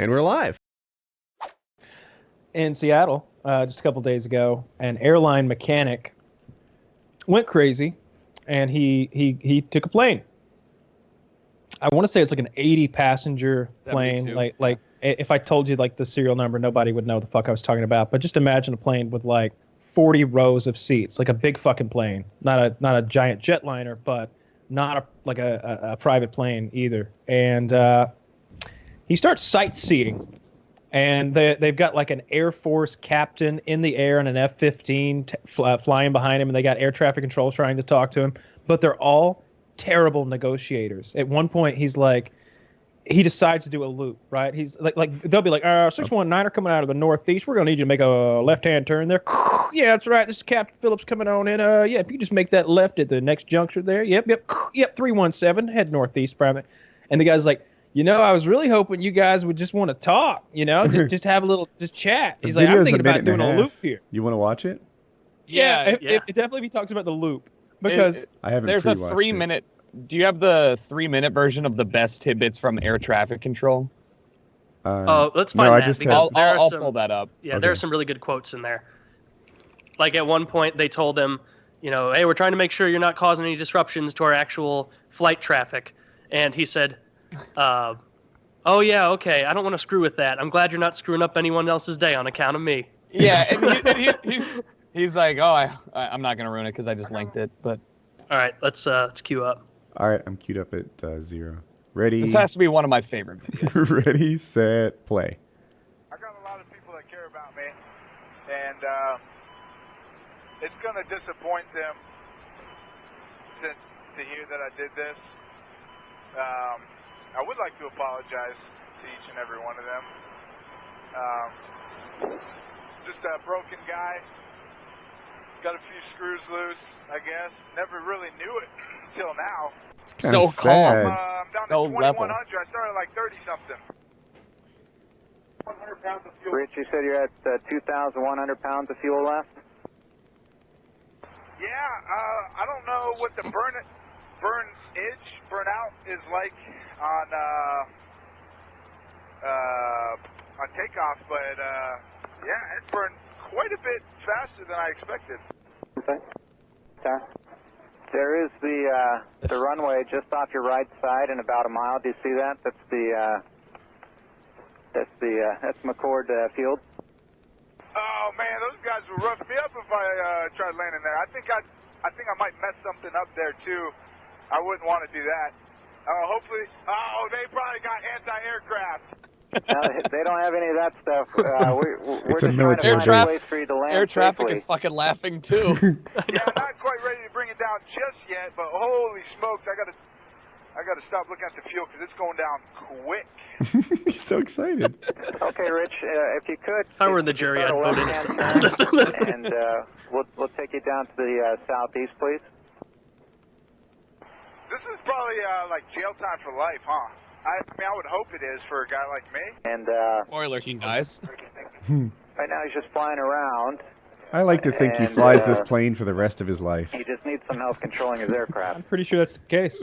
And we're live. In Seattle, just a couple days ago, an airline mechanic went crazy, and he took a plane. I want to say it's like an 80-passenger plane. Like if I told you like the serial number, nobody would know the fuck I was talking about. But just imagine a plane with like 40 rows of seats, like a big fucking plane, not a giant jetliner, but not a private plane either. And he starts sightseeing, and they've got like an Air Force captain in the air and an F-15 flying behind him, and they got air traffic control trying to talk to him, but they're all terrible negotiators. At one point, he decides to do a loop, right? He's like they'll be like, 619er coming out of the northeast. We're gonna need you to make a left-hand turn there. Yeah, that's right. This is Captain Phillips coming on in. Yeah, if you just make that left at the next juncture there. Yep. 317, head northeast, private. And the guy's like, I was really hoping you guys would just want to talk, just have a little, just chat. He's like, I'm thinking about doing a loop here. You want to watch it? Yeah. It definitely he talks about the loop because I haven't. There's a 3-minute. Do you have the 3-minute version of the best tidbits from air traffic control? Let's find that. I'll pull that up. Yeah, okay. There are some really good quotes in there. Like at one point they told him, hey, we're trying to make sure you're not causing any disruptions to our actual flight traffic. And he said, oh yeah, okay, I don't want to screw with that. I'm glad you're not screwing up anyone else's day on account of me. Yeah, and he's like, oh, I'm not gonna ruin it because I just linked it. But all right, let's queue up. All right, I'm queued up at 0. Ready? This has to be one of my favorite videos. Ready, set, play. I got a lot of people that care about me, and it's gonna disappoint them to hear that I did this. I would like to apologize to each and every one of them. Just a broken guy. Got a few screws loose, I guess. Never really knew it until now. It's so calm. I'm down to 2100. I started like 30-something. 100 pounds of fuel. Rich, you said you're at 2,100 pounds of fuel left? Yeah, I don't know what the burnout is like on takeoff, but yeah, it burned quite a bit faster than I expected. Okay. There is the runway just off your right side in about a mile. Do you see that? That's McCord Field. Oh man, those guys will rough me up if I tried landing there. I think I might mess something up there too. I wouldn't want to do that. Hopefully, they probably got anti-aircraft. They don't have any of that stuff. We're it's a just military trying to find a base. place for you to land Air traffic safely. is fucking laughing too. Yeah, I'm not quite ready to bring it down just yet, but holy smokes, I gotta stop looking at the fuel because it's going down quick. He's so excited. Okay, Rich, if you could. If I were in the jury, I'd vote innocent. And we'll take you down to the southeast, please. This is probably like jail time for life, huh? I mean, I would hope it is for a guy like me. And Spoiler, he dies. right now he's just flying around. I like to think he flies this plane for the rest of his life. He just needs some help controlling his aircraft. I'm pretty sure that's the case.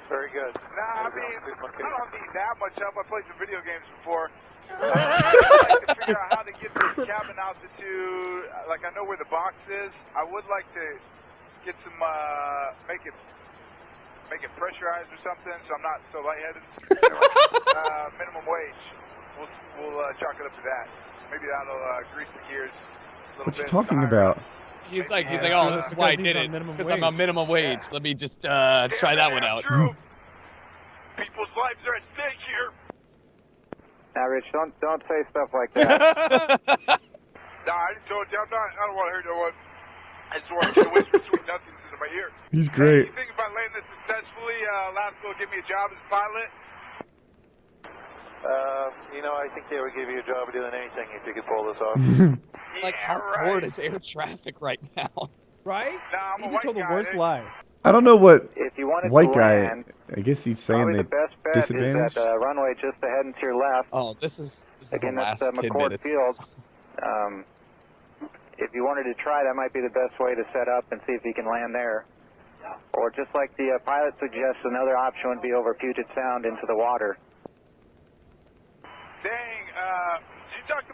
Very good. Nah, I mean, I don't need that much help. I played some video games before. I'd like to figure out how to get the cabin altitude. Like, I know where the box is. I would like to get some, make it pressurized or something, so I'm not so lightheaded. Minimum wage. We'll chalk it up to that. Maybe that'll grease the gears a little What's he bit. talking about? He's like, oh, this is why I did it because I'm on minimum wage. Let me just try that one out. True. People's lives are at stake here. Now, Rich, don't say stuff like that. Nah, I just told you I don't want to hear no one. I just want to get whisper sweet nothings into my ear. He's great. Hey, you think if I land this successfully, Lasco will give me a job as a pilot? I think they would give you a job of doing anything if you could pull this off. Like, how bored is air traffic right now? Right? Nah, I'm He a just white told the guy, worst lie. I don't know what If you wanted white to guy. land, I guess he's saying probably they the best bet is disadvantage. that runway just ahead and to your left. Oh, this is Again, the that's last McCord tidbit. Field. If you wanted to try, that might be the best way to set up and see if you can land there. Or just like the pilot suggests, another option would be over Puget Sound into the water.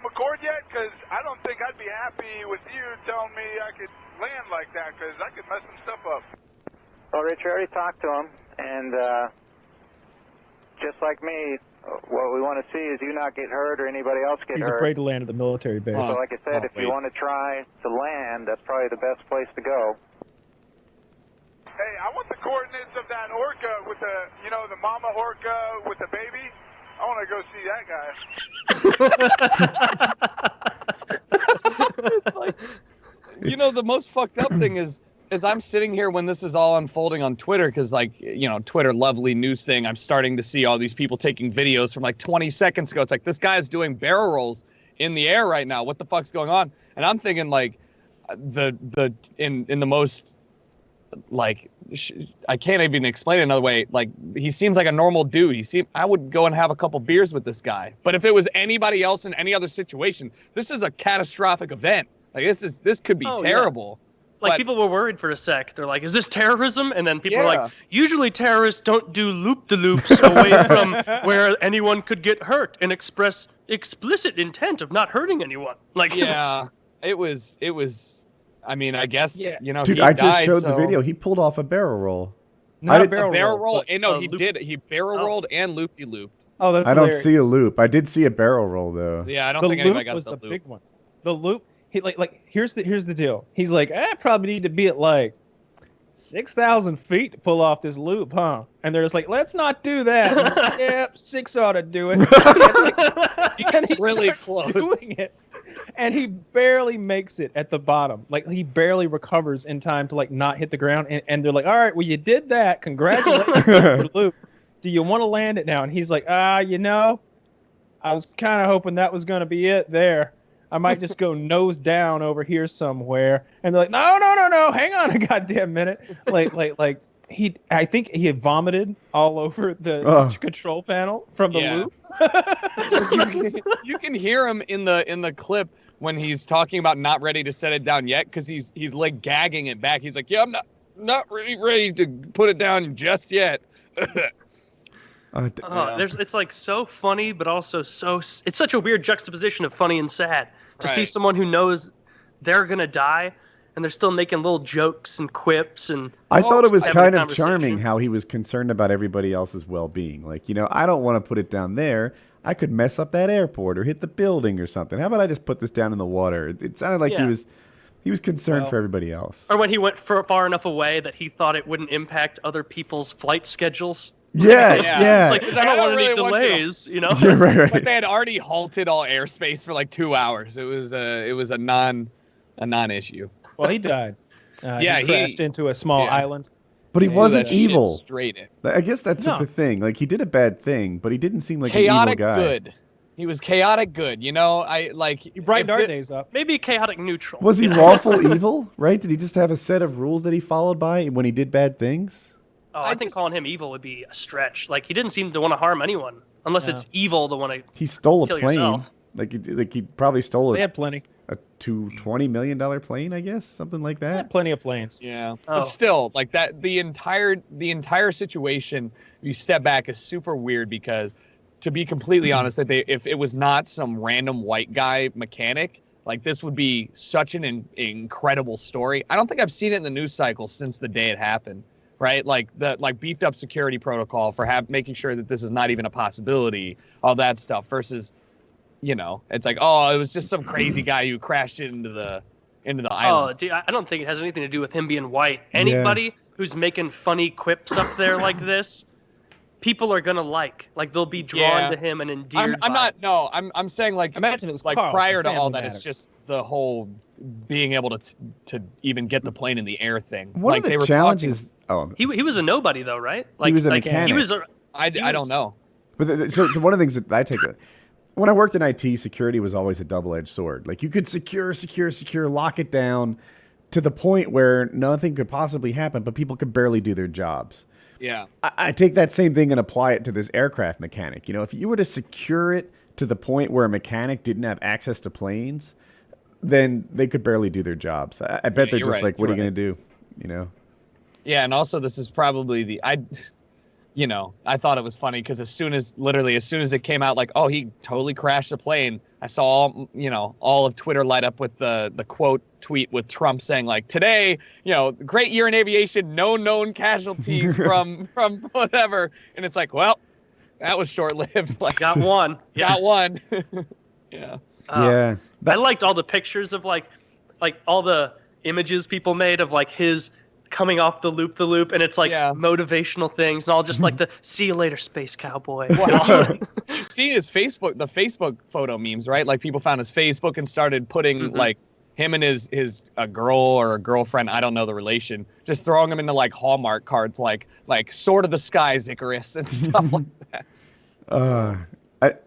McCord yet? Because I don't think I'd be happy with you telling me I could land like that, because I could mess some stuff up. Well, Richard, I already talked to him, and just like me, what we want to see is you not get hurt or anybody else get He's hurt. afraid to land at the military base. So like I said, if you want to try to land, that's probably the best place to go. Hey, I want the coordinates of that orca with the, you know, the mama orca with the baby. I want to go see that guy. Like, you know, the most fucked up thing is I'm sitting here when this is all unfolding on Twitter, because, like, you know, Twitter, lovely news thing. I'm starting to see all these people taking videos from like 20 seconds ago. It's like, this guy's doing barrel rolls in the air right now. What the fuck's going on? And I'm thinking, like, in the most, like, I can't even explain it another way. Like, he seems like a normal dude. I would go and have a couple beers with this guy. But if it was anybody else in any other situation, this is a catastrophic event. Like, this could be terrible. Yeah. Like, people were worried for a sec. They're like, is this terrorism? And then people were like, usually terrorists don't do loop-the-loops away from where anyone could get hurt and express explicit intent of not hurting anyone. Like, yeah, it was. I mean, I guess, you know, dude, he I just died, showed the video. He pulled off a barrel roll. Not a barrel roll. but No, he did. He barrel rolled and looped. Oh, that's I don't hilarious. see a loop. I did see a barrel roll though. Yeah, I don't The think anybody loop got was the the loop. big one. The loop. He like here's the deal. He's like, I probably need to be at like 6,000 feet to pull off this loop, huh? And they're just like, let's not do that. Like, yep, 6 ought to do it. And he's really close. doing it. And he barely makes it at the bottom. Like, he barely recovers in time to like not hit the ground. And they're like, all right, well, you did that. Congratulations for the loop. Do you want to land it now? And he's like, you know, I was kind of hoping that was going to be it there. I might just go nose down over here somewhere. And they're like, no, hang on a goddamn minute. Like I think he had vomited all over the control panel from the loop. you can hear him in the clip when he's talking about not ready to set it down yet, because he's like gagging it back. He's like, yeah, I'm not really ready to put it down just yet. It's like so funny, but also it's such a weird juxtaposition of funny and sad to see someone who knows they're gonna die and they're still making little jokes and quips. And I thought it was kind of charming how he was concerned about everybody else's well-being. Like, you know, I don't want to put it down there. I could mess up that airport or hit the building or something. How about I just put this down in the water? It sounded like he was concerned for everybody else. Or when he went far enough away that he thought it wouldn't impact other people's flight scheures. Yeah. It's like, I don't want any delays, you know? Yeah, right. But they had already halted all airspace for like 2 hours. It was a non-issue. Well, he died. He he crashed into a small island. But he wasn't evil. Straight in. I guess that's the thing. Like, he did a bad thing, but he didn't seem like chaotic an evil guy. good. He was chaotic good. You know, he brightened our days up. Maybe chaotic neutral. Was he lawful evil? Right? Did he just have a set of rules that he followed by when he did bad things? Oh, I think calling him evil would be a stretch. Like, he didn't seem to want to harm anyone, unless it's evil to want to. He stole a kill plane. Yourself. Like he probably stole They had plenty. a $20 million plane, I guess, something like They that. had plenty of planes. Yeah, but still, like that, the entire situation, if you step back, is super weird because, to be completely honest, if it was not some random white guy mechanic, like, this would be such an incredible story. I don't think I've seen it in the news cycle since the day it happened. Right, like beefed up security protocol for making sure that this is not even a possibility, all that stuff. Versus, you know, it's like, oh, it was just some crazy guy who crashed into the island. Oh, dude, I don't think it has anything to do with him being white. Anybody who's making funny quips up there like this, people are gonna like they'll be drawn to him and endeared. I'm saying, like, imagine it was like Carl, prior to all that, Matters. it's just the whole being able to even get the plane in the air thing. One like, of the they were challenges. He was a nobody though, right? Like, he was a mechanic. I don't know. But so one of the things that I take when I worked in IT, security was always a double-edged sword. Like, you could secure, lock it down to the point where nothing could possibly happen, but people could barely do their jobs. Yeah. I take that same thing and apply it to this aircraft mechanic. You know, if you were to secure it to the point where a mechanic didn't have access to planes, then they could barely do their jobs. I bet they're just like, what are you going to do? You know? Yeah, and also this is probably you know, I thought it was funny because as soon as it came out, like, oh, he totally crashed the plane, I saw all of Twitter light up with the quote tweet with Trump saying, like, today, great year in aviation, no known casualties from whatever. And it's like, well, that was short-lived. Like, Got one. got one. Yeah. Yeah. I liked all the pictures of like all the images people made of like his coming off the loop, and it's like motivational things and all just like the see you later, space cowboy. You've seen the Facebook photo memes, right? Like people found his Facebook and started putting like him and his a girl or a girlfriend, I don't know the relation, just throwing them into like Hallmark cards, like Sword of the Skies Icarus and stuff like that.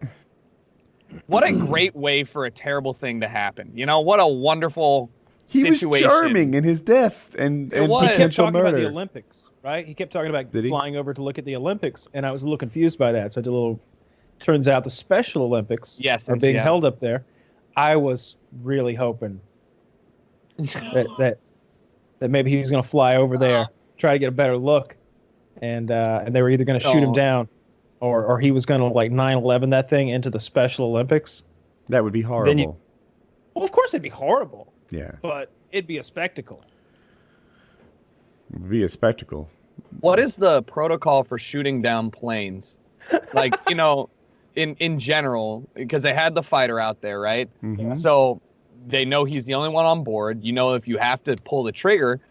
What a great way for a terrible thing to happen. What a wonderful situation. He was charming in his death and He kept potential talking about the murder. Olympics, right? He kept talking about Did he? flying over to look at the Olympics, and I was a little confused by that. So I did a little. Turns out the Special Olympics are being held up there. I was really hoping that maybe he was going to fly over there, try to get a better look, and they were either going to shoot him down, or he was going to like 9/11 that thing into the Special Olympics. That would be horrible. Well, of course it'd be horrible. Yeah. But it'd be a spectacle. It would be a spectacle. What is the protocol for shooting down planes? Like, in general, because they had the fighter out there, right? Mm-hmm. So they know he's the only one on board. If you have to pull the trigger,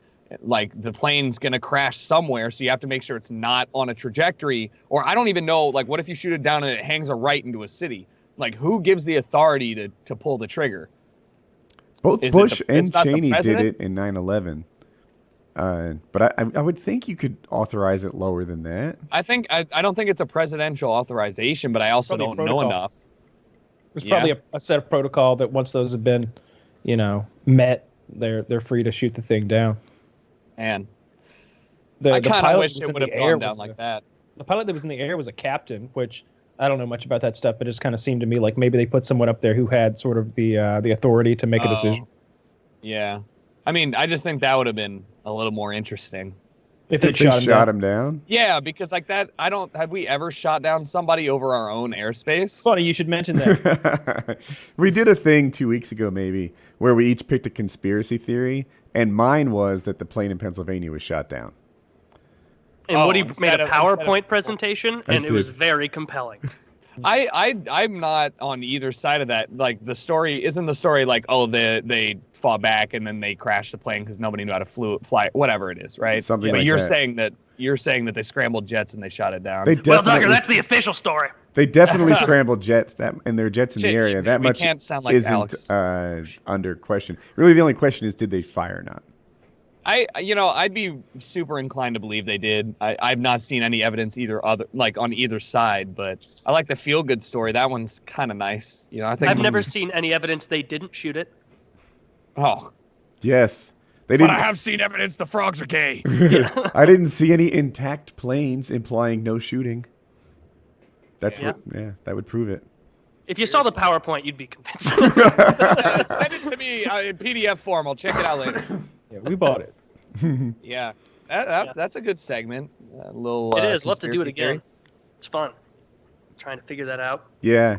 like the plane's going to crash somewhere. So you have to make sure it's not on a trajectory. Or I don't even know, like, what if you shoot it down and it hangs a right into a city? Like, who gives the authority to pull the trigger? Both Is Bush it the- it's and not the Cheney did president? it in 9/11. But I would think you could authorize it lower than that. I don't think it's a presidential authorization, but I also Probably a don't know protocol. enough. There's probably a set of protocol that once those have been, met, they're free to shoot the thing down. Man, The I kind of pilot wish that was it in would have the air gone down was like that. The pilot that was in the air was a captain, which I don't know much about that stuff, but it just kind of seemed to me like maybe they put someone up there who had sort of the authority to make a decision. Yeah. I mean, I just think that would have been a little more interesting. If they They shot him down. Yeah, because like that, have we ever shot down somebody over our own airspace? Funny you should mention that. We did a thing 2 weeks ago, maybe, where we each picked a conspiracy theory, and mine was that the plane in Pennsylvania was shot down. And Woody made instead a of- PowerPoint presentation, I and it was did. very compelling. I'm not on either side of that. Like the story like, oh, they fought back and then they crashed the plane because nobody knew how to fly, whatever it is, right? Something but like you're that. saying that they scrambled jets and they shot it down. They Well, definitely, Tucker, that's the official story. they definitely scrambled jets, and there are jets in the Shit, area. That we much can't sound like isn't Alex. under question. Really, the only question is, did they fire or not? I'd be super inclined to believe they did. I've not seen any evidence on either side, but I like the feel good story. That one's kind of nice. I think I've never seen any evidence they didn't shoot it. Oh, Yes. They but didn't. I have seen evidence the frogs are gay. I didn't see any intact planes, implying no shooting. That would prove it. If you saw the PowerPoint, you'd be convinced. Send it to me in PDF form. I'll check it out later. Yeah, we bought it. Yeah, that's a good segment. A little. It is. We'll have to do it conspiracy again. theory. It's fun. Trying to figure that out. Yeah.